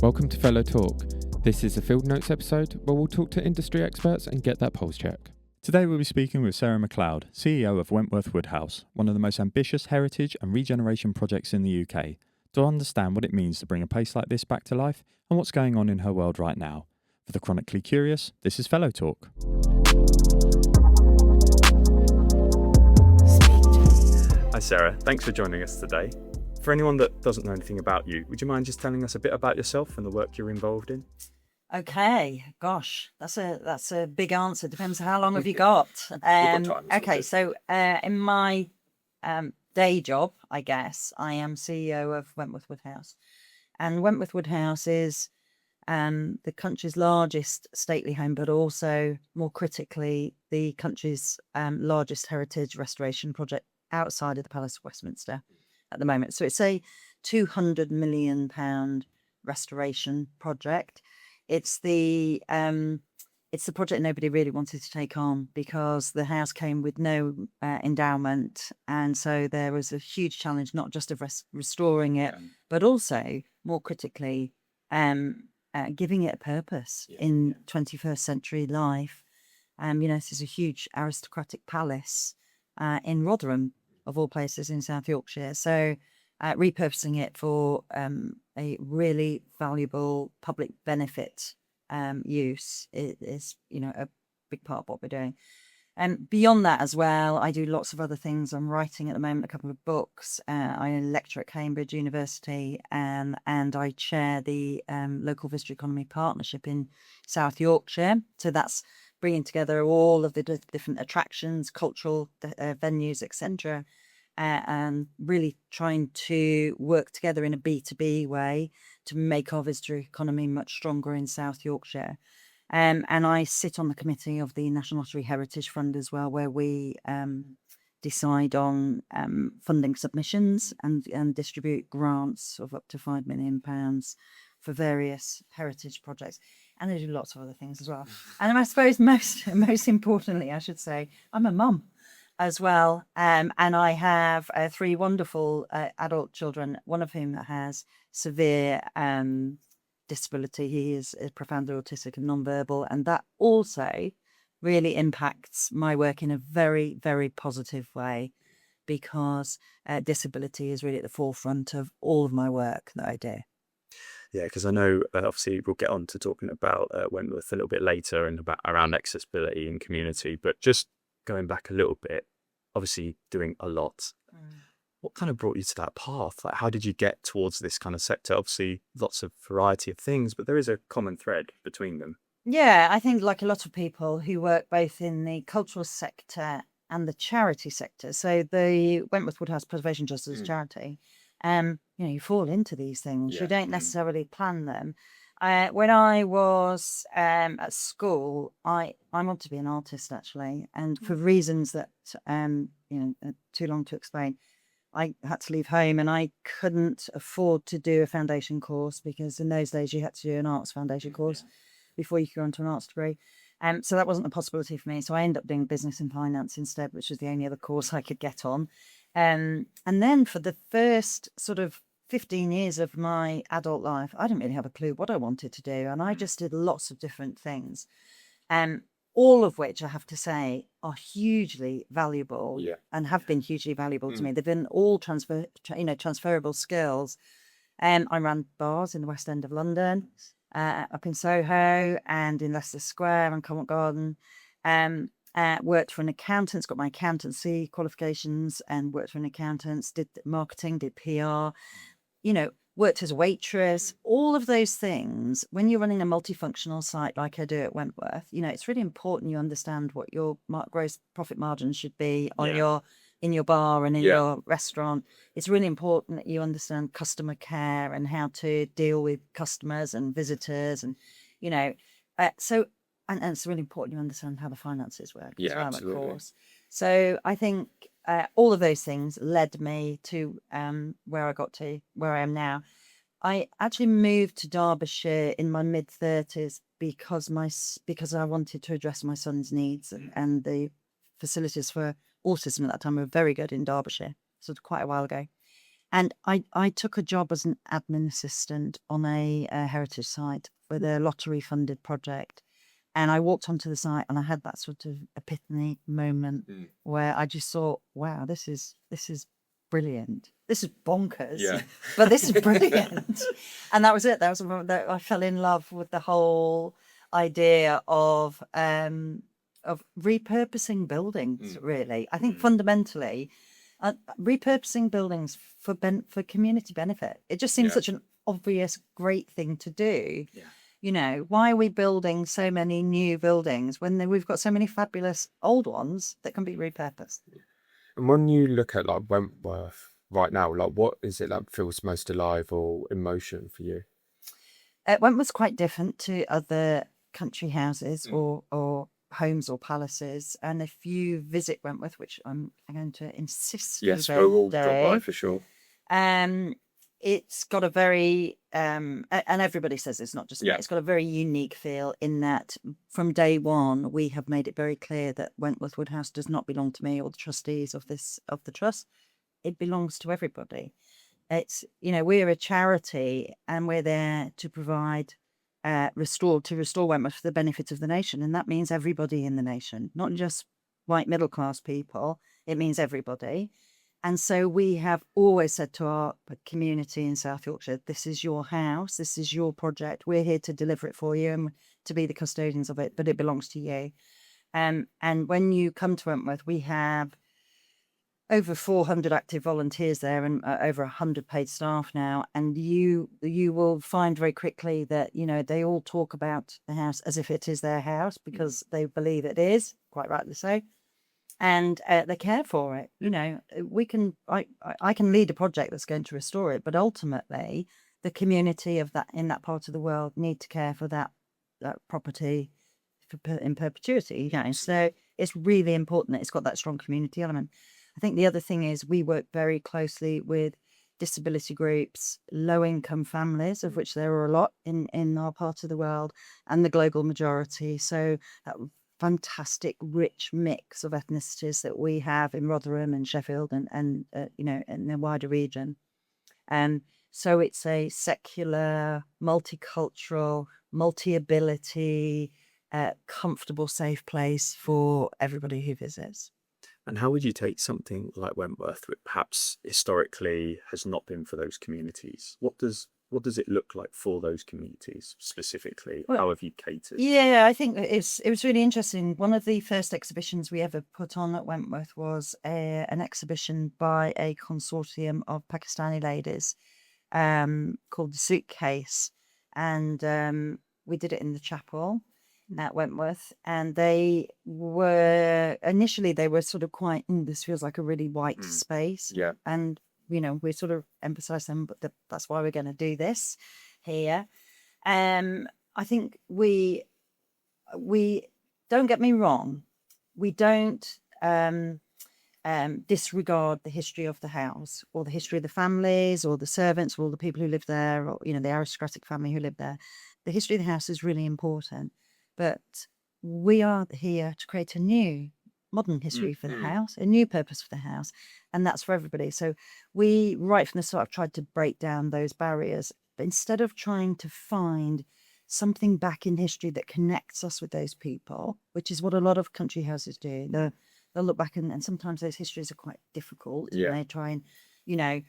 Welcome to Fellow Talk. This is a Field Notes episode where we'll talk to industry experts and get that pulse check. Today we'll be speaking with Sarah McLeod, CEO of Wentworth Woodhouse, one of the most ambitious heritage and regeneration projects in the UK, to understand what it means to bring a place like this back to life and what's going on in her world right now. For the chronically curious, this is Fellow Talk. Hi Sarah, thanks for joining us today. For anyone that doesn't know anything about you, would you mind just telling us a bit about yourself and the work you're involved in? Okay, gosh, that's a big answer. Depends how long have you got. Okay, so in my day job, I guess, I am CEO of Wentworth Woodhouse. And Wentworth Woodhouse is the country's largest stately home, but also, more critically, the country's largest heritage restoration project outside of the Palace of Westminster at the moment. So it's a £200 million restoration project. It's the project nobody really wanted to take on because the house came with no endowment, and so there was a huge challenge, not just of restoring it, but also, more critically, giving it a purpose in 21st century life. This is a huge aristocratic palace in Rotherham, of all places, in South Yorkshire. So repurposing it for a really valuable public benefit use is a big part of what we're doing. And beyond that as well, I do lots of other things. I'm writing at the moment a couple of books. I lecture at Cambridge University, and I chair the local visitor economy partnership in South Yorkshire. So that's bringing together all of the different attractions, cultural venues, etc., and really trying to work together in a B2B way to make our visitor economy much stronger in South Yorkshire. And I sit on the committee of the National Lottery Heritage Fund as well, where we decide on funding submissions and distribute grants of up to £5 million for various heritage projects. And I do lots of other things as well. And I suppose most importantly, I should say, I'm a mum as well. And I have 3 wonderful adult children, one of whom has severe disability. He is profoundly autistic and nonverbal. And that also really impacts my work in a very, very positive way, because disability is really at the forefront of all of my work that I do. Yeah, because I know obviously we'll get on to talking about Wentworth a little bit later and about around accessibility and community, but just going back a little bit, obviously doing a lot. What kind of brought you to that path? Like, how did you get towards this kind of sector? Obviously, lots of variety of things, but there is a common thread between them. Yeah, I think like a lot of people who work both in the cultural sector and the charity sector. So the Wentworth Woodhouse Preservation Trust is a charity. You fall into these things. You don't necessarily plan them. When I was at school, I wanted to be an artist, actually, and for reasons that too long to explain, I had to leave home, and I couldn't afford to do a foundation course, because in those days you had to do an arts foundation course before you could go on to an arts degree. So that wasn't a possibility for me. So I ended up doing business and finance instead, which was the only other course I could get on. And then for the first sort of 15 years of my adult life, I didn't really have a clue what I wanted to do. And I just did lots of different things. All of which, I have to say, are hugely valuable and have been hugely valuable to me. They've been all transferable skills. I ran bars in the West End of London, up in Soho and in Leicester Square and Covent Garden. Worked for an accountant, got my accountancy qualifications, and worked for an accountant, did marketing, did PR, worked as a waitress. All of those things, when you're running a multifunctional site like I do at Wentworth, it's really important you understand what your gross profit margins should be on in your bar and in your restaurant. It's really important that you understand customer care and how to deal with customers and visitors, and so. And it's really important you understand how the finances work as well, absolutely. Of course. So I think all of those things led me to where I am now. I actually moved to Derbyshire in my mid-30s because I wanted to address my son's needs, and the facilities for autism at that time were very good in Derbyshire. So quite a while ago. And I took a job as an admin assistant on a heritage site with a lottery funded project. And I walked onto the site and I had that sort of epiphany moment where I just thought, wow, this is brilliant. This is bonkers, but this is brilliant. And that was it. That was the moment that I fell in love with the whole idea of repurposing buildings. Really, I think fundamentally, repurposing buildings for community benefit. It just seems such an obvious, great thing to do. Yeah. You know, why are we building so many new buildings when we've got so many fabulous old ones that can be repurposed? And when you look at like Wentworth right now, like what is it that feels most alive or in motion for you? Wentworth's quite different to other country houses or homes or palaces. And if you visit Wentworth, which I'm going to insist yes, you we'll go drop by for sure. It's got a very and everybody says it's not just me, it's got a very unique feel in that from day one we have made it very clear that Wentworth Woodhouse does not belong to me or the trustees of the trust. It belongs to everybody. It's, you know, we're a charity and we're there to provide restore Wentworth for the benefit of the nation, and that means everybody in the nation, not just white middle class people. It means everybody. And so we have always said to our community in South Yorkshire, this is your house, this is your project. We're here to deliver it for you and to be the custodians of it, but it belongs to you. And when you come to Wentworth, we have over 400 active volunteers there and over 100 paid staff now. And you will find very quickly that, you know, they all talk about the house as if it is their house because they believe it is, quite rightly so. And they care for it. You know, I can lead a project that's going to restore it, but ultimately the community of that in that part of the world need to care for that property in perpetuity. You know, so it's really important that it's got that strong community element. I think the other thing is we work very closely with disability groups, low-income families, of which there are a lot in our part of the world, and the global majority. So that fantastic, rich mix of ethnicities that we have in Rotherham and Sheffield and you know, in the wider region. So it's a secular, multicultural, multi-ability, comfortable, safe place for everybody who visits. And how would you take something like Wentworth, which perhaps historically has not been for those communities? What does it look like for those communities specifically? How have you catered? Yeah, I think it was really interesting. One of the first exhibitions we ever put on at Wentworth was an exhibition by a consortium of Pakistani ladies called The Suitcase. And we did it in the chapel at Wentworth, and they were sort of quite, this feels like a really white space. Yeah. And, you know, we sort of emphasise them, but that's why we're going to do this here. I think we don't get me wrong, we don't disregard the history of the house or the history of the families or the servants or all the people who live there, or, you know, the aristocratic family who live there. The history of the house is really important, but we are here to create a new modern history for the house, a new purpose for the house, and that's for everybody. So we, right from the start, have tried to break down those barriers, but instead of trying to find something back in history that connects us with those people, which is what a lot of country houses do. They'll look back and sometimes those histories are quite difficult. Yeah. And they try and, you know,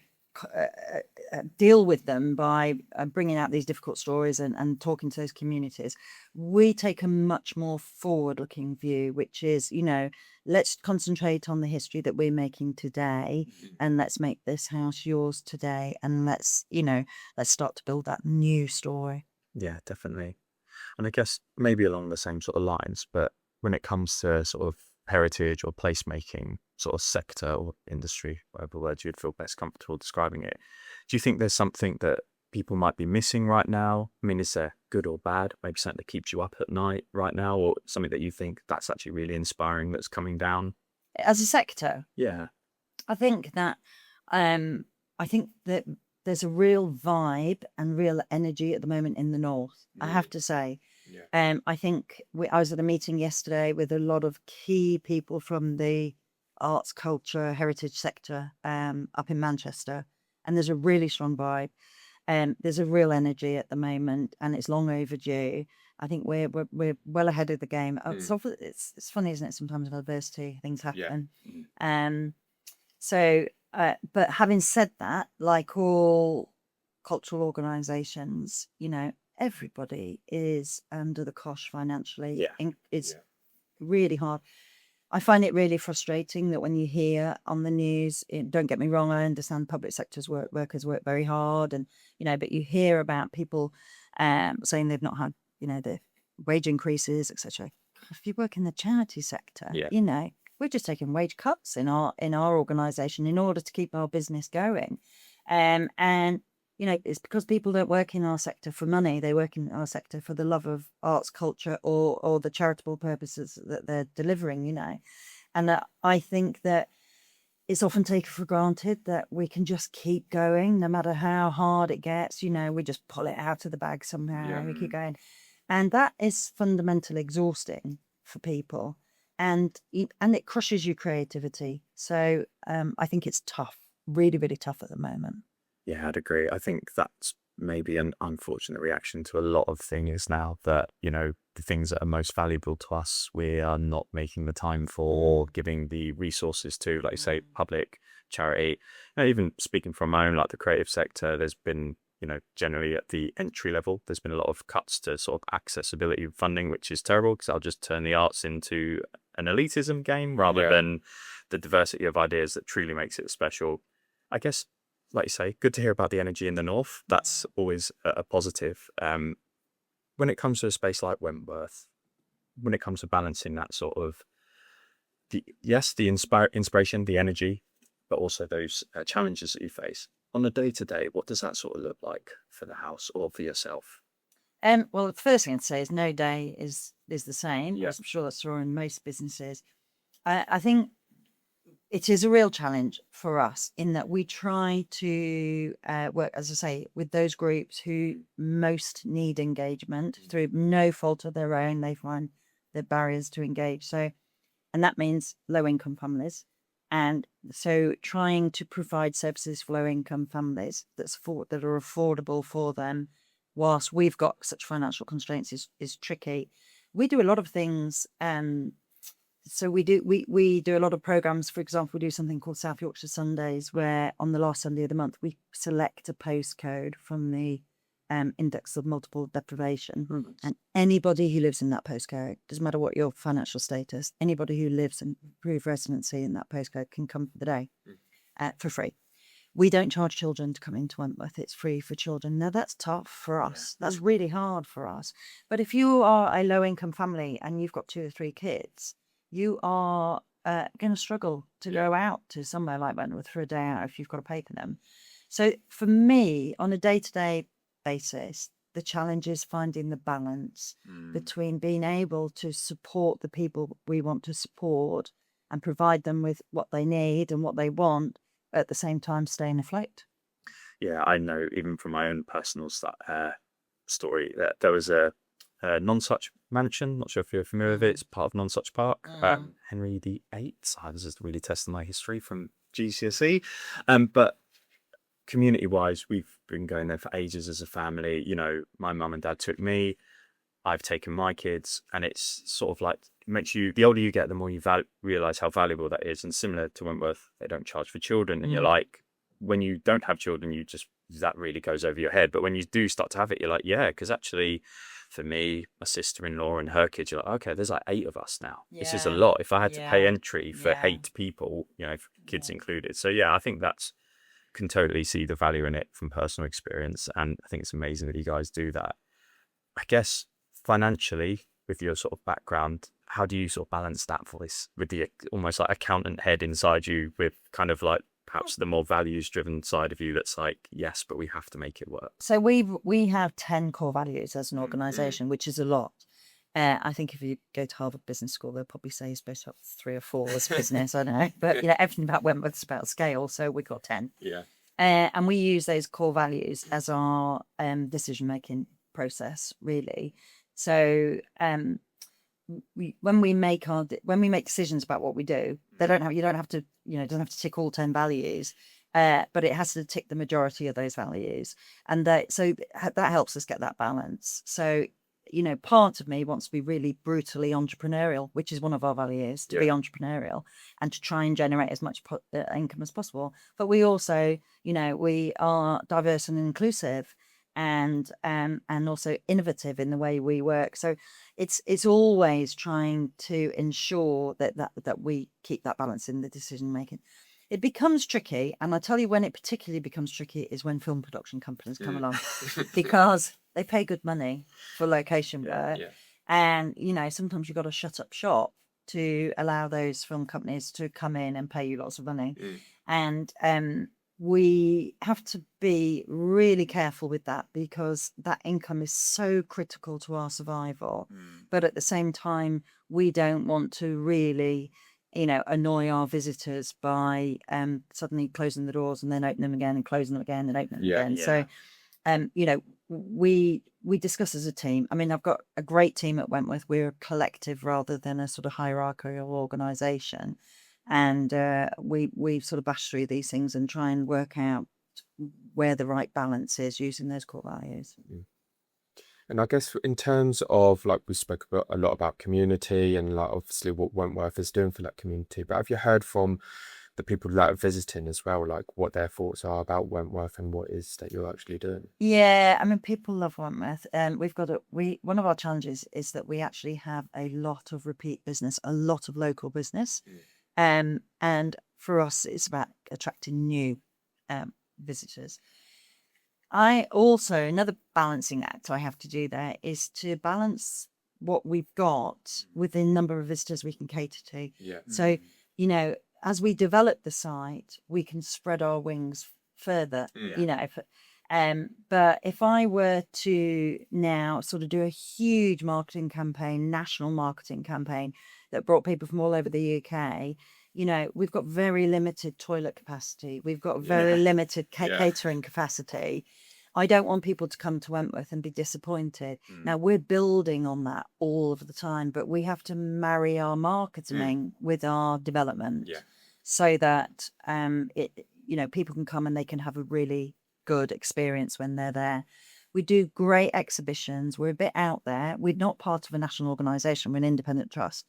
deal with them by bringing out these difficult stories and talking to those communities. We take a much more forward-looking view, which is, you know, let's concentrate on the history that we're making today, and let's make this house yours today, and let's start to build that new story. Yeah, definitely. And I guess maybe along the same sort of lines, but when it comes to sort of heritage or placemaking sort of sector or industry, whatever word you'd feel best comfortable describing it, do you think there's something that people might be missing right now? I mean, is there good or bad? Maybe something that keeps you up at night right now, or something that you think that's actually really inspiring that's coming down? As a sector? Yeah. I think that there's a real vibe and real energy at the moment in the north, I have to say. Yeah. I think I was at a meeting yesterday with a lot of key people from the arts, culture, heritage sector up in Manchester. and there's a really strong vibe. There's a real energy at the moment, and it's long overdue. I think we're well ahead of the game. It's funny, isn't it? Sometimes with adversity, things happen. But having said that, like all cultural organisations, everybody is under the cosh financially. It's really hard. I find it really frustrating that when you hear on the news, don't get me wrong, I understand public sector's workers work very hard, and but you hear about people saying they've not had the wage increases, etc. If you work in the charity sector, we're just taking wage cuts in our organisation in order to keep our business going, and it's because people don't work in our sector for money. They work in our sector for the love of arts, culture, or the charitable purposes that they're delivering, And I think that it's often taken for granted that we can just keep going no matter how hard it gets. We just pull it out of the bag somehow and we keep going. And that is fundamentally exhausting for people. And it crushes your creativity. So I think it's tough, really, really tough at the moment. Yeah, I'd agree. I think that's maybe an unfortunate reaction to a lot of things now, that, the things that are most valuable to us, we are not making the time for, or giving the resources to, like you say, public, charity. Even speaking from my own, like the creative sector, there's been, generally at the entry level, there's been a lot of cuts to sort of accessibility funding, which is terrible, because I'll just turn the arts into an elitism game rather than the diversity of ideas that truly makes it special. I guess, like you say, good to hear about the energy in the north. That's always a positive. When it comes to a space like Wentworth, when it comes to balancing that sort of, the inspiration, the energy, but also those challenges that you face on a day-to-day, what does that sort of look like for the house or for yourself? Well, the first thing I'd say is no day is the same. Yeah. I'm sure that's true in most businesses. I think it is a real challenge for us in that we try to work, as I say, with those groups who most need engagement through no fault of their own. They find the barriers to engage. And that means low income families. And so trying to provide services for low income families that are affordable for them, whilst we've got such financial constraints, is tricky. We do a lot of things. So we do a lot of programs. For example, we do something called South Yorkshire Sundays, where on the last Sunday of the month, we select a postcode from the index of multiple deprivation. And anybody who lives in that postcode, doesn't matter what your financial status, anybody who lives and prove residency in that postcode can come for the day for free. We don't charge children to come into Wentworth. It's free for children. Now, that's tough for us. That's really hard for us. But if you are a low-income family and you've got 2 or 3 kids, you are going to struggle to go out to somewhere like Wentworth for a day out if you've got to pay for them. So for me, on a day-to-day basis, the challenge is finding the balance between being able to support the people we want to support and provide them with what they need and what they want, at the same time staying afloat. Yeah, I know, even from my own personal story, that there was a Nonsuch mansion. Not sure if you're familiar with it. It's part of Nonsuch Park. Henry VIII. I was just really testing my history from GCSE. But community-wise, we've been going there for ages as a family. My mum and dad took me. I've taken my kids, and it's sort of like, it makes you, the older you get, the more you realise how valuable that is. And similar to Wentworth, they don't charge for children. And you're like, when you don't have children, that really goes over your head. But when you do start to have it, you're like, yeah, because actually, for me, my sister-in-law and her kids, you're like, okay, there's like 8 of us now. This is a lot. If I had to pay entry for 8 people, kids included. So yeah, I think can totally see the value in it from personal experience. And I think it's amazing that you guys do that. I guess financially, with your sort of background, how do you sort of balance that voice with the almost like accountant head inside you, with kind of like perhaps the more values driven side of you that's like, yes, but we have to make it work? So we have 10 core values as an organisation, which is a lot. I think if you go to Harvard Business School, they'll probably say you're supposed to have 3 or 4 as business. I don't know, but everything about Wentworth is about scale, so we've got 10. And we use those core values as our decision making process, really. So when we make decisions about what we do, you don't have to, it doesn't have to tick all 10 values. but it has to tick the majority of those values, and that helps us get that balance. So, part of me wants to be really brutally entrepreneurial, which is one of our values, to be entrepreneurial and to try and generate as much income as possible. But we also, we are diverse and inclusive, and also innovative in the way we work. So it's always trying to ensure that we keep that balance in the decision making. It becomes tricky, and I tell you when it particularly becomes tricky is when film production companies come along, because they pay good money for location work, and sometimes you've got to shut up shop to allow those film companies to come in and pay you lots of money, and we have to be really careful with that, because that income is so critical to our survival. But at the same time, we don't want to really annoy our visitors by suddenly closing the doors and then open them again and closing them again and open them again. So, we discuss as a team. I mean, I've got a great team at Wentworth. We're a collective rather than a sort of hierarchical organisation. And we sort of bash through these things and try and work out where the right balance is using those core values. And I guess in terms of, like, we spoke about a lot about community and, like, obviously what Wentworth is doing for that community, but have you heard from the people that are visiting as well, like what their thoughts are about Wentworth and what is that you're actually doing? Yeah, I mean, people love Wentworth, and one of our challenges is that we actually have a lot of repeat business, a lot of local business, and for us, it's about attracting new visitors. Another balancing act I have to do there is to balance what we've got with the number of visitors we can cater to. So, as we develop the site, we can spread our wings further, but if I were to now sort of do a huge marketing campaign, national marketing campaign that brought people from all over the UK, we've got very limited toilet capacity. We've got very limited catering capacity. I don't want people to come to Wentworth and be disappointed. Now, we're building on that all of the time, but we have to marry our marketing with our development so that people can come and they can have a really good experience when they're there. We do great exhibitions. We're a bit out there. We're not part of a national organisation. We're an independent trust,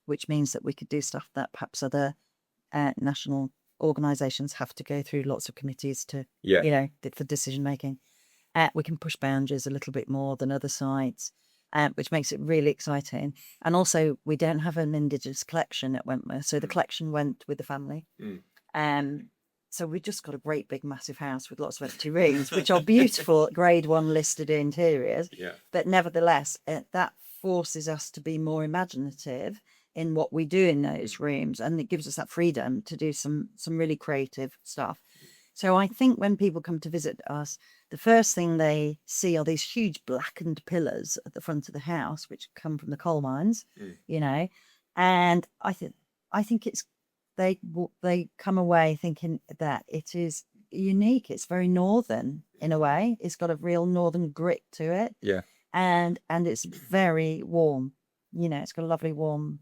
which means that we could do stuff that perhaps other national organisations have to go through lots of committees to, for decision making. We can push boundaries a little bit more than other sites, which makes it really exciting. And also, we don't have an Indigenous collection at Wentworth, so the collection went with the family. So we've just got a great big massive house with lots of empty rooms, which are beautiful grade 1 listed interiors. But nevertheless, that forces us to be more imaginative in what we do in those rooms, and it gives us that freedom to do some really creative stuff. So I think when people come to visit us, the first thing they see are these huge blackened pillars at the front of the house, which come from the coal mines, and I think it's they come away thinking that it is unique. It's very northern in a way. It's got a real northern grit to it. And it's very warm. It's got a lovely warm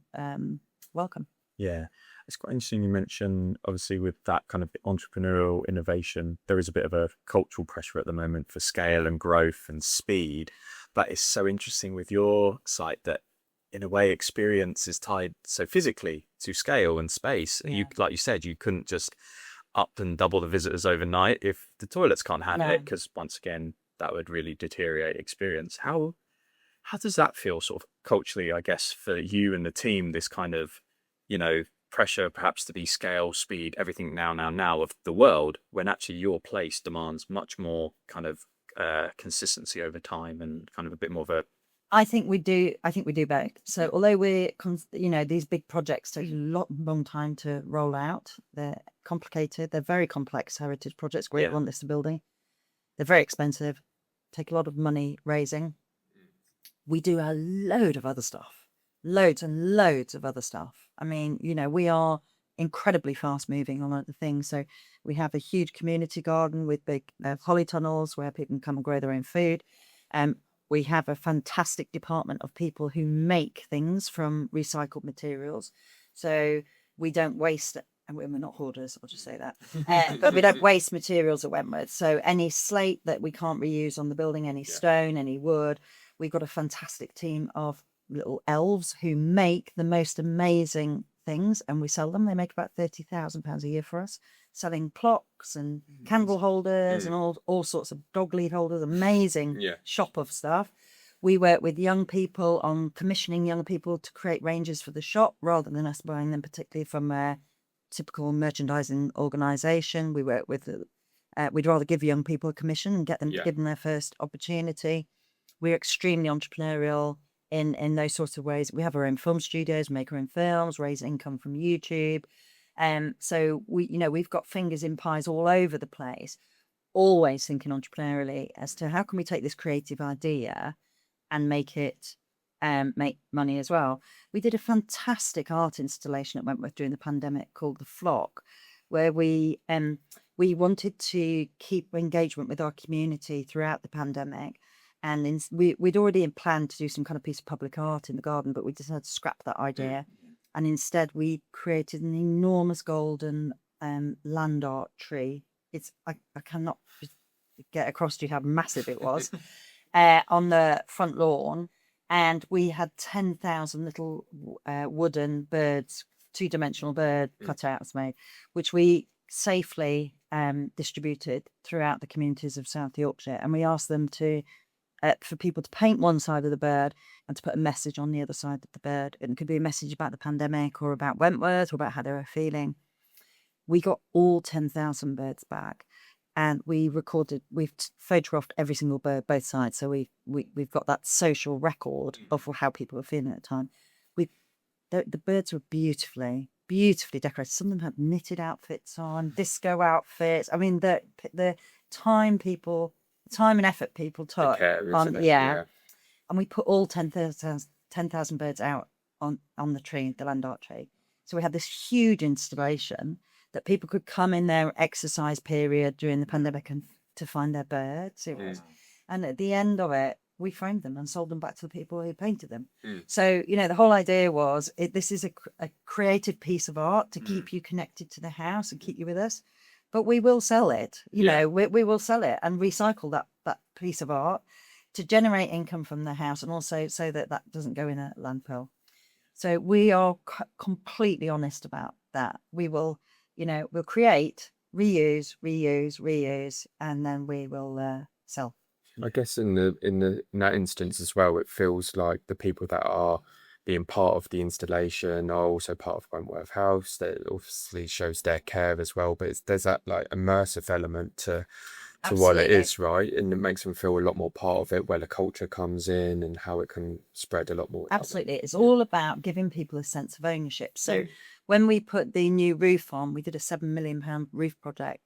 welcome. Yeah, it's quite interesting you mentioned, obviously, with that kind of entrepreneurial innovation, there is a bit of a cultural pressure at the moment for scale and growth and speed. But it's so interesting with your site that, in a way, experience is tied so physically to scale and space. You, like you said, you couldn't just up and double the visitors overnight if the toilets can't handle it, because once again, that would really deteriorate experience. How does that feel sort of culturally, I guess, for you and the team, this kind of, pressure perhaps to be scale, speed, everything now of the world, when actually your place demands much more kind of consistency over time and kind of a bit more of a... I think we do both. So although these big projects take a long time to roll out, they're complicated. They're very complex heritage projects. Great one, this building. They're very expensive, take a lot of money raising. We do a load of other stuff, loads and loads of other stuff. I mean, we are incredibly fast moving on other things. So we have a huge community garden with big polytunnels where people can come and grow their own food. We have a fantastic department of people who make things from recycled materials. So we don't waste and we're not hoarders, I'll just say that. But we don't waste materials at Wentworth. So any slate that we can't reuse on the building, any stone, any wood, we've got a fantastic team of little elves who make the most amazing things, and we sell them. They make about £30,000 a year for us, selling clocks and candle holders and all sorts of dog lead holders. Amazing shop of stuff. We work with young people on commissioning young people to create ranges for the shop rather than us buying them, particularly from a typical merchandising organisation. We work with, we'd rather give young people a commission and get them to give them their first opportunity. We're extremely entrepreneurial in those sorts of ways. We have our own film studios, make our own films, raise income from YouTube. So we've got fingers in pies all over the place, always thinking entrepreneurially as to how can we take this creative idea and make it make money as well. We did a fantastic art installation at Wentworth during the pandemic called The Flock, where we wanted to keep engagement with our community throughout the pandemic. And we'd already planned to do some kind of piece of public art in the garden, but we decided to scrap that idea. And instead we created an enormous golden land art tree. I cannot get across to you how massive it was on the front lawn. And we had 10,000 little wooden birds, two-dimensional bird cutouts made, which we safely distributed throughout the communities of South Yorkshire. And we asked them for people to paint one side of the bird and to put a message on the other side of the bird. And it could be a message about the pandemic or about Wentworth or about how they were feeling. We got all 10,000 birds back, and we've photographed every single bird, both sides. So we've got that social record of how people were feeling at the time. The birds were beautifully decorated. Some of them had knitted outfits on, disco outfits. I mean, the time and effort people took on, and we put all 10,000 birds out on the tree, the land art tree. So we had this huge installation that people could come in their exercise period during the pandemic and to find their birds. And at the end of it, we framed them and sold them back to the people who painted them. So, the whole idea was this is a creative piece of art to keep you connected to the house and keep you with us. But we will sell it, we will sell it and recycle that piece of art to generate income from the house, and also so that doesn't go in a landfill. So we are completely honest about that. We will, we'll create, reuse, and then we will sell. I guess in that instance as well, it feels like the people that are being part of the installation are also part of Wentworth House. That obviously shows their care as well, but there's that like immersive element to what it is, right? And it makes them feel a lot more part of it, where the culture comes in and how it can spread a lot more. Absolutely. It's all about giving people a sense of ownership. So when we put the new roof on, we did a £7 million roof project.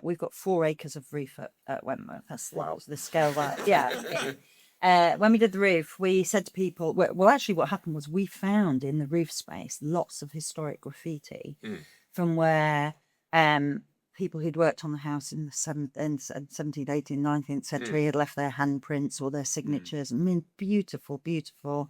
We've got 4 acres of roof at Wentworth. That's the scale that, when we did the roof, we said to people, well, actually what happened was we found in the roof space lots of historic graffiti from where people who'd worked on the house in the 17th, 18th, 19th century had left their handprints or their signatures. I mean, beautiful bits of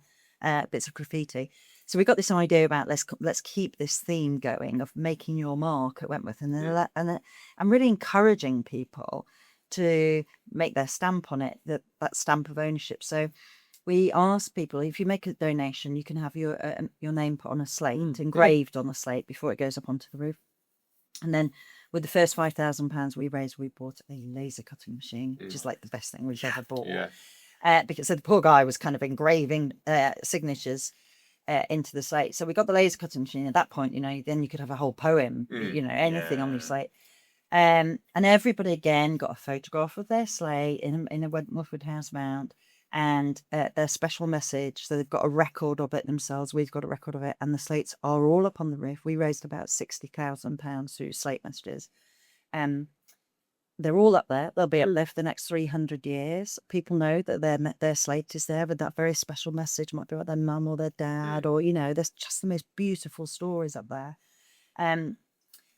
graffiti. So we got this idea about let's keep this theme going of making your mark at Wentworth, and I'm really encouraging people to make their stamp on it, that stamp of ownership. So we ask people, if you make a donation, you can have your name put on a slate, engraved on a slate before it goes up onto the roof. And then with the first £5,000 we raised, we bought a laser cutting machine, which is like the best thing we've ever bought. Because the poor guy was kind of engraving signatures into the slate. So we got the laser cutting machine. At that point, then you could have a whole poem, anything on your slate. And everybody again got a photograph of their slate in a Wentworth Woodhouse mount and their special message. So they've got a record of it themselves. We've got a record of it, and the slates are all up on the roof. We raised about £60,000 through slate messages. They're all up there. They'll be up there for the next 300 years. People know that their slate is there with that very special message. It might be about their mum or their dad, or there's just the most beautiful stories up there.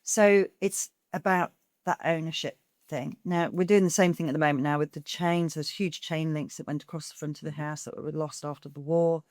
So it's about that ownership thing. Now we're doing the same thing at the moment now with the chains. There's huge chain links that went across the front of the house that were lost after the war.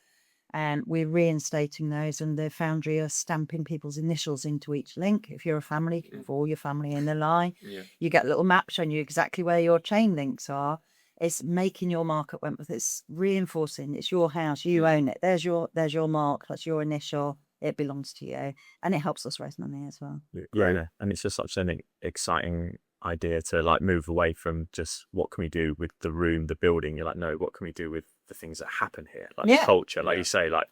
And we're reinstating those, and the Foundry are stamping people's initials into each link. If you're a family, for all your family in the line, you get a little map showing you exactly where your chain links are. It's making your mark at Wentworth. It's reinforcing. It's your house. You own it. There's your mark. That's your initial. It belongs to you, and it helps us raise money as well. Yeah, and it's just such an exciting idea to like move away from just what can we do with the room, the building. You're like, no, what can we do with the things that happen here, like the culture, like you say, like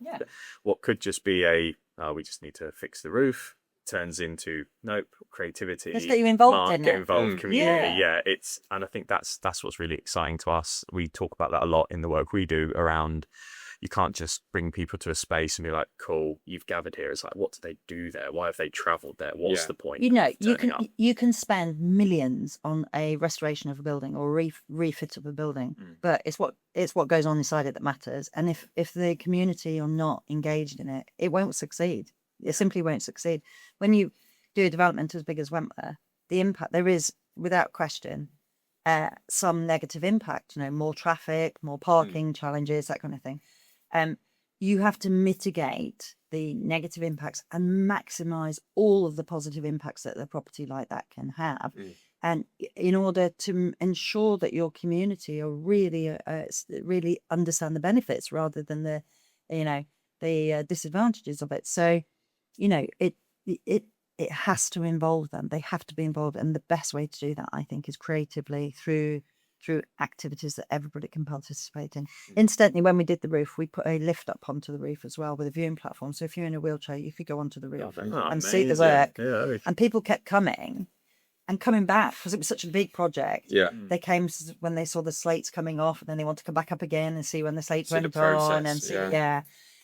what could just be we just need to fix the roof, turns into creativity. Let's get you involved in get it. involved, community. It's, and I think that's what's really exciting to us. We talk about that a lot in the work we do around. You can't just bring people to a space and be like, cool, you've gathered here. It's like, what do they do there? Why have they traveled there? What's the point? You can spend millions on a restoration of a building or refit of a building, but it's what goes on inside it that matters. And if the community are not engaged in it, it won't succeed. It simply won't succeed. When you do a development as big as Wentworth, the impact, there is, without question, some negative impact, more traffic, more parking challenges, that kind of thing. You have to mitigate the negative impacts and maximize all of the positive impacts that a property like that can have. And in order to ensure that your community are really understand the benefits rather than the disadvantages of it. So, it has to involve them. They have to be involved. And the best way to do that, I think, is creatively through activities that everybody can participate in. Incidentally, when we did the roof, we put a lift up onto the roof as well with a viewing platform. So if you're in a wheelchair, you could go onto the roof and see the work. And people kept coming back because it was such a big project. They came when they saw the slates coming off, and then they want to come back up again and see when the slates went on and see.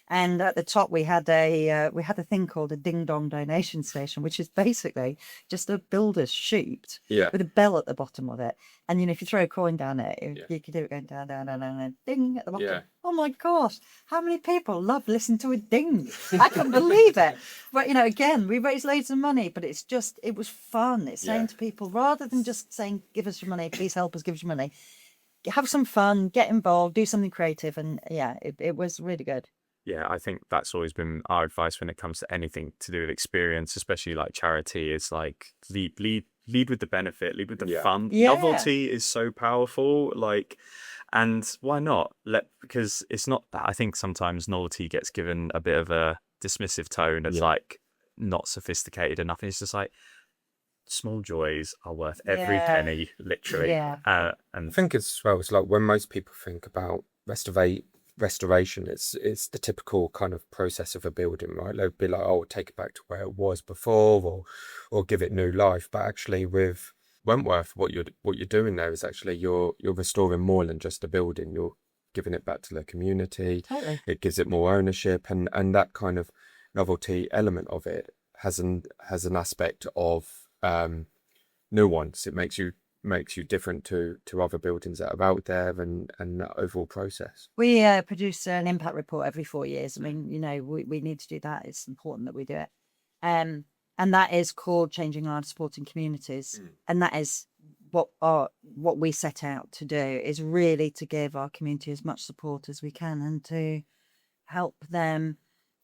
And at the top, we had a thing called a ding dong donation station, which is basically just a builder's chute with a bell at the bottom of it. And if you throw a coin down it, you can do it going down, down, down, down, and ding at the bottom. Oh my gosh, how many people love listening to a ding? I couldn't believe it. But again, we raised loads of money, but it was fun. It's saying to people, rather than just saying, "Give us your money, please help us give us your money," have some fun, get involved, do something creative, and it was really good. Yeah, I think that's always been our advice when it comes to anything to do with experience, especially like charity. It's like lead with the benefit, lead with the fun. Novelty is so powerful. And why not? Because it's not that. I think sometimes novelty gets given a bit of a dismissive tone as like not sophisticated enough. And it's just like small joys are worth every penny, literally. And I think as well, it's like when most people think about restoration, it's the typical kind of process of a building, right? They'll be like, oh, take it back to where it was before, or give it new life. But actually with Wentworth, what you're doing there is actually you're restoring more than just a building. You're giving it back to the community. Totally. It gives it more ownership, and that kind of novelty element of it has an aspect of nuance. It makes you different to other buildings that are out there, and that overall process. We produce an impact report every 4 years. I mean, we need to do that. It's important that we do it. And that is called Changing Lives, Supporting Communities. And that is what we set out to do, is really to give our community as much support as we can, and to help them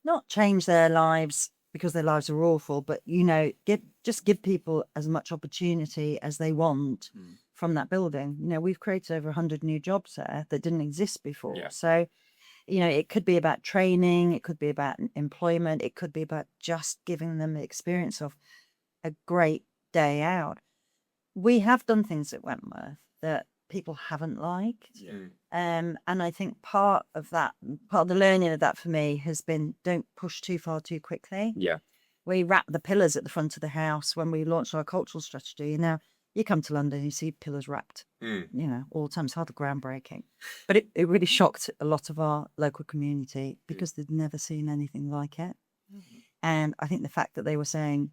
not change their lives because their lives are awful, but give people as much opportunity as they want from that building. We've created over 100 new jobs there that didn't exist before. So it could be about training, it could be about employment, it could be about just giving them the experience of a great day out. We have done things at Wentworth that people haven't liked. And I think part of the learning of that for me has been, don't push too far too quickly. We wrapped the pillars at the front of the house when we launched our cultural strategy. Now you come to London, you see pillars wrapped, all the time. It's hardly groundbreaking, but it really shocked a lot of our local community because they'd never seen anything like it. And I think the fact that they were saying,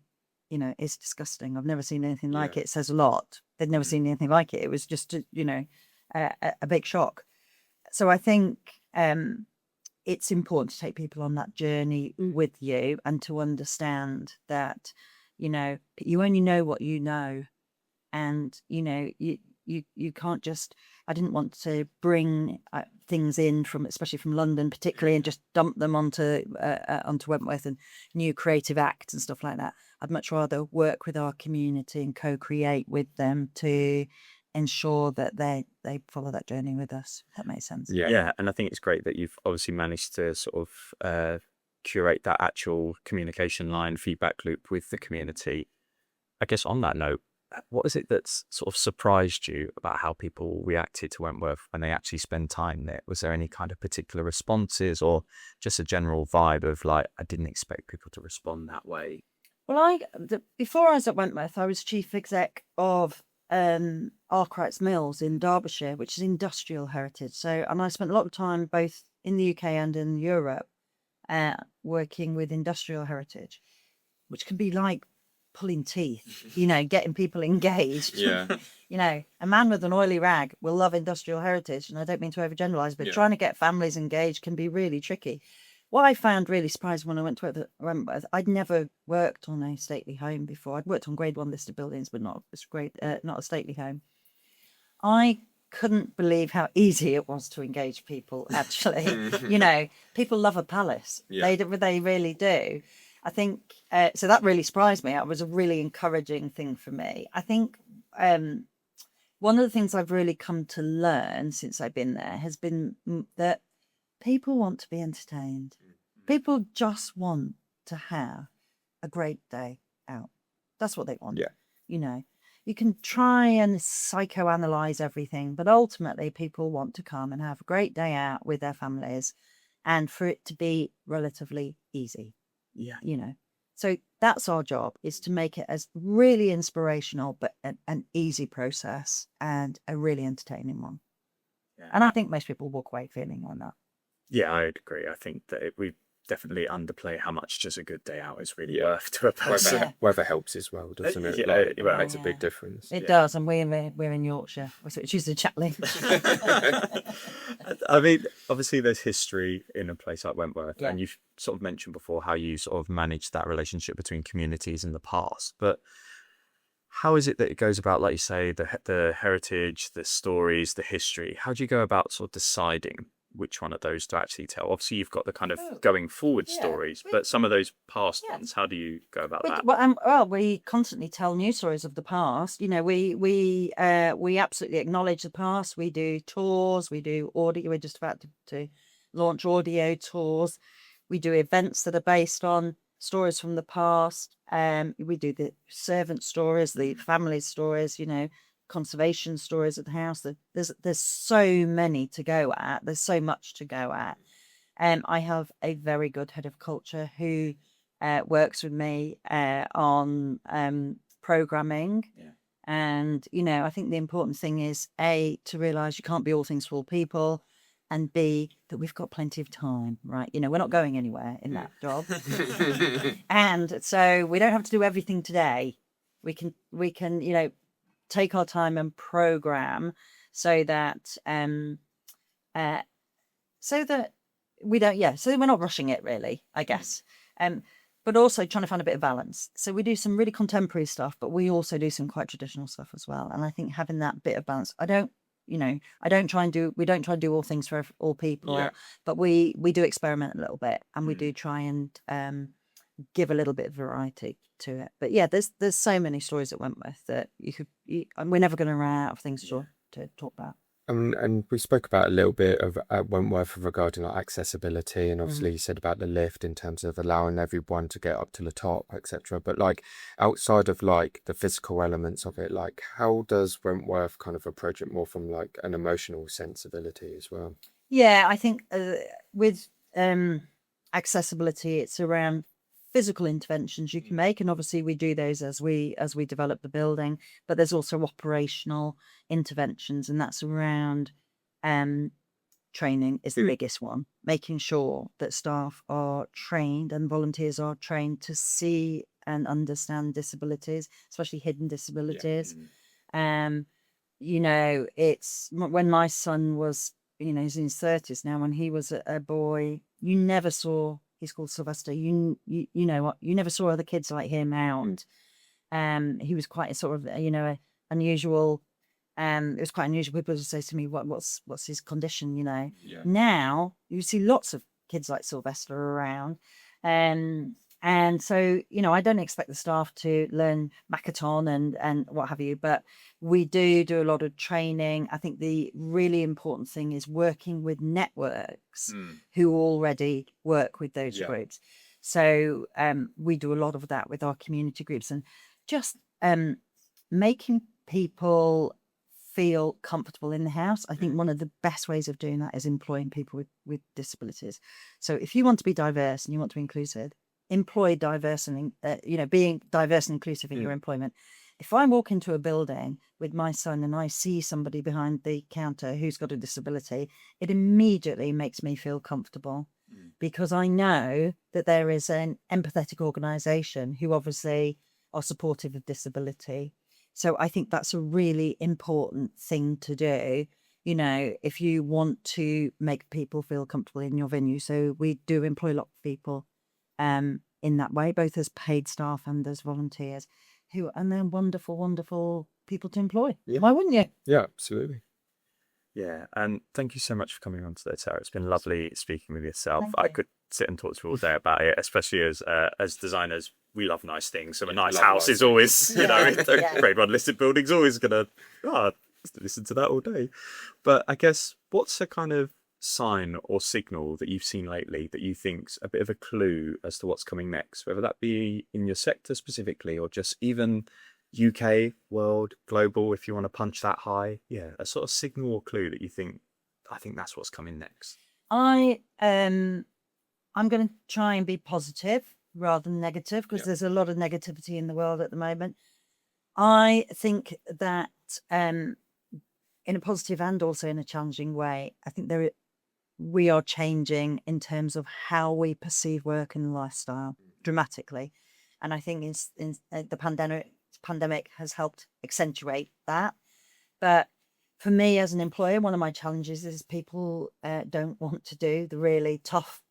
it's disgusting, I've never seen anything like it, says a lot. They'd never seen anything like it. It was just, a big shock. So I think it's important to take people on that journey with you, and to understand that, you only know what you know. And, you can't just. I didn't want to bring things in from, especially from London, particularly, and just dump them onto Wentworth and new creative acts and stuff like that. I'd much rather work with our community and co-create with them to ensure that they follow that journey with us. If that makes sense. Yeah, and I think it's great that you've obviously managed to sort of curate that actual communication line, feedback loop with the community. I guess on that note, what is it that's sort of surprised you about how people reacted to Wentworth when they actually spend time there? Was there any kind of particular responses, or just a general vibe of like, I didn't expect people to respond that way? Well, before I was at Wentworth, I was chief exec of Arkwright's Mills in Derbyshire, which is industrial heritage. So, and I spent a lot of time both in the UK and in Europe working with industrial heritage, which can be like pulling teeth, getting people engaged. Yeah. A man with an oily rag will love industrial heritage, and I don't mean to overgeneralize, but trying to get families engaged can be really tricky. What I found really surprising when I went to Wentworth, I'd never worked on a stately home before. I'd worked on grade 1 listed buildings, but not a stately home. I couldn't believe how easy it was to engage people, actually. People love a palace. They really do. I think, so that really surprised me. It was a really encouraging thing for me. I think one of the things I've really come to learn since I've been there has been that people want to be entertained. People just want to have a great day out. That's what they want. Yeah. You can try and psychoanalyze everything, but ultimately people want to come and have a great day out with their families, and for it to be relatively easy. Yeah. So that's our job, is to make it as really inspirational, but an easy process and a really entertaining one. Yeah. And I think most people walk away feeling like that. Yeah, I would agree. I think that we definitely underplay how much just a good day out is really worth to a person. Weather helps as well, doesn't it? It makes a big difference. It does, and we're in Yorkshire, which is the Chatley. I mean, obviously there's history in a place like Wentworth, and you've sort of mentioned before how you sort of managed that relationship between communities in the past. But how is it that it goes about, like you say, the heritage, the stories, the history? How do you go about sort of deciding which one of those to actually tell? Obviously, you've got the kind of going forward stories, but some of those past ones, how do you go about that? Well, we constantly tell new stories of the past. We absolutely acknowledge the past. We do tours. We do audio. We're just about to launch audio tours. We do events that are based on stories from the past. We do the servant stories, the family stories. Conservation stories at the house. There's so many to go at. There's so much to go at. I have a very good head of culture who works with me on programming. And I think the important thing is A, to realize you can't be all things to all people, and B, that we've got plenty of time, right? We're not going anywhere in that job. And so we don't have to do everything today. We can take our time and program so that we don't so we're not rushing it, really, I guess. But also trying to find a bit of balance. So we do some really contemporary stuff, but we also do some quite traditional stuff as well. And I think having that bit of balance, we don't try and do all things for all people, but we do experiment a little bit, and we do try and give a little bit of variety to it. But there's so many stories at Wentworth that we're never going to run out of things to talk about. And we spoke about a little bit of Wentworth regarding like accessibility, and obviously you said about the lift in terms of allowing everyone to get up to the top, etc. But like outside of like the physical elements of it, like how does Wentworth kind of approach it more from like an emotional sensibility as well? Yeah, I think with accessibility, it's around physical interventions you can make, and obviously we do those as we develop the building, but there's also operational interventions, and that's around training is the biggest one, making sure that staff are trained and volunteers are trained to see and understand disabilities, especially hidden disabilities. It's when my son was, he's in his 30s now, when he was a boy, you never saw, he's called Sylvester, you know what, you never saw other kids like him out. He was quite a sort of, unusual it was quite unusual. People would say to me, what's his condition, Yeah. Now you see lots of kids like Sylvester around. And so, I don't expect the staff to learn Makaton and what have you, but we do a lot of training. I think the really important thing is working with networks who already work with those Yeah. groups. So we do a lot of that with our community groups, and just making people feel comfortable in the house. I think one of the best ways of doing that is employing people with disabilities. So if you want to be diverse and you want to be inclusive, employ diverse and being diverse and inclusive in your employment. If I walk into a building with my son and I see somebody behind the counter who's got a disability, it immediately makes me feel comfortable, because I know that there is an empathetic organisation who obviously are supportive of disability. So I think that's a really important thing to do, if you want to make people feel comfortable in your venue. So we do employ a lot of people in that way, both as paid staff and as volunteers, and they're wonderful, wonderful people to employ. Yeah. Why wouldn't you? Yeah, absolutely. Yeah, and thank you so much for coming on today, Sarah. It's been lovely speaking with yourself. Thank I you. could sit and talk to you all day about it, especially as designers, we love nice things. So a nice love house nice is always, Yeah, a yeah. grade one listed building's always gonna listen to that all day. But I guess, what's a kind of sign or signal that you've seen lately that you think's a bit of a clue as to what's coming next, whether that be in your sector specifically or just even UK, world, global, if you want to punch that high? Yeah, a sort of signal or clue that you think, I think that's what's coming next. I'm going to try and be positive rather than negative, because there's a lot of negativity in the world at the moment. I think that in a positive and also in a challenging way, I think we are changing in terms of how we perceive work and lifestyle dramatically. And I think the pandemic has helped accentuate that. But for me as an employer, one of my challenges is people don't want to do the really tough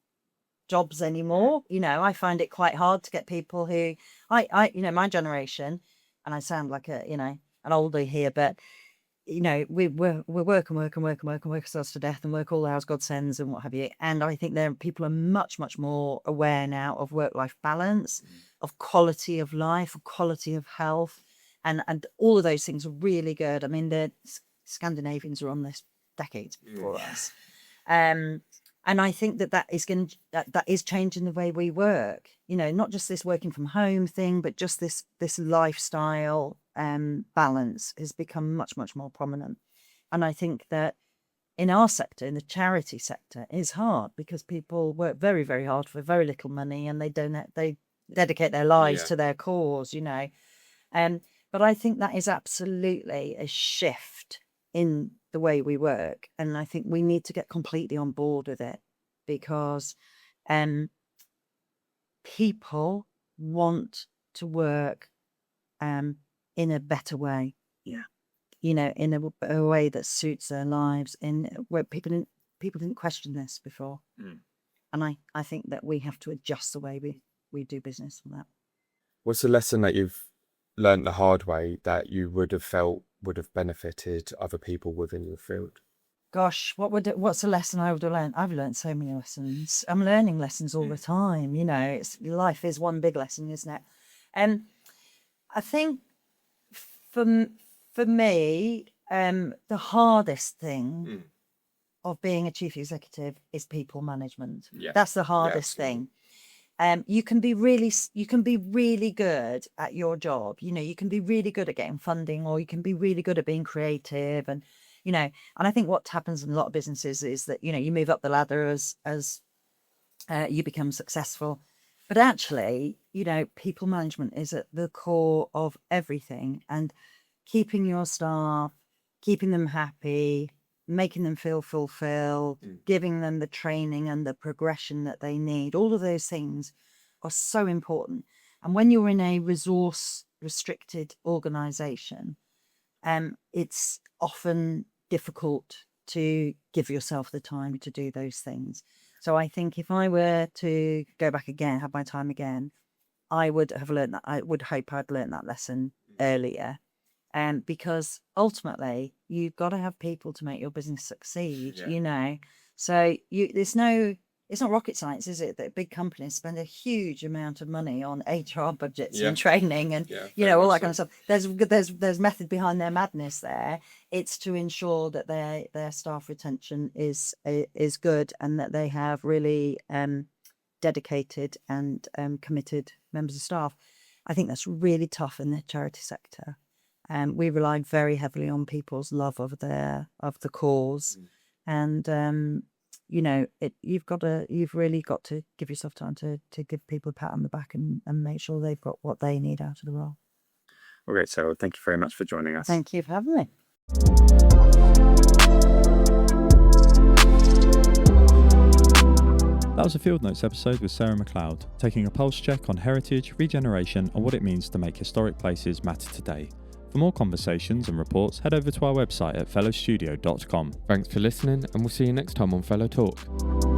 jobs anymore. I find it quite hard to get people who my generation, and I sound like an oldie here, but we work and work and work and work and work ourselves to death and work all the hours God sends and what have you. And I think people are much, much more aware now of work-life balance, of quality of life, of quality of health, and all of those things are really good. I mean, the Scandinavians are on this decades before us. And I think that is changing the way we work. Not just this working from home thing, but just this lifestyle balance has become much, much more prominent. And I think that in our sector, in the charity sector, is hard because people work very, very hard for very little money, and they dedicate their lives to their cause. But I think that is absolutely a shift in the way we work, and I think we need to get completely on board with it, because people want to work in a better way, in a way that suits their lives, in where people didn't question this before. And I think that we have to adjust the way we do business on that. What's a lesson that you've learned the hard way that you would have felt would have benefited other people within your field? Gosh, what's a lesson I would have learned? I've learned so many lessons. I'm learning lessons all the time. Life is one big lesson, isn't it? And I think for me, the hardest thing of being a chief executive is people management. Yeah. That's the hardest thing. You can be really good at your job. You can be really good at getting funding, or you can be really good at being creative, and I think what happens in a lot of businesses is that you move up the ladder as you become successful. But actually, people management is at the core of everything, and keeping your staff, keeping them happy, making them feel fulfilled, giving them the training and the progression that they need. All of those things are so important. And when you're in a resource restricted organization, it's often difficult to give yourself the time to do those things. So I think if I were to go back again, have my time again, I would have learned that. I would hope I'd learned that lesson earlier. because ultimately you've got to have people to make your business succeed, Yeah. you know. So it's not rocket science, is it, that big companies spend a huge amount of money on HR budgets Yeah. and training and Yeah, you very know, all much that kind of stuff. There's method behind their madness there. It's to ensure that their staff retention is good, and that they have really dedicated and committed members of staff. I think that's really tough in the charity sector. We rely very heavily on people's love of the cause, and you know, you've really got to give yourself time to give people a pat on the back and make sure they've got what they need out of the role. Well, great, Sarah. Thank you very much for joining us. Thank you for having me. That was a Field Notes episode with Sarah McLeod, taking a pulse check on heritage, regeneration, and what it means to make historic places matter today. For more conversations and reports, head over to our website at fellowstudio.com. Thanks for listening, and we'll see you next time on Fellow Talk.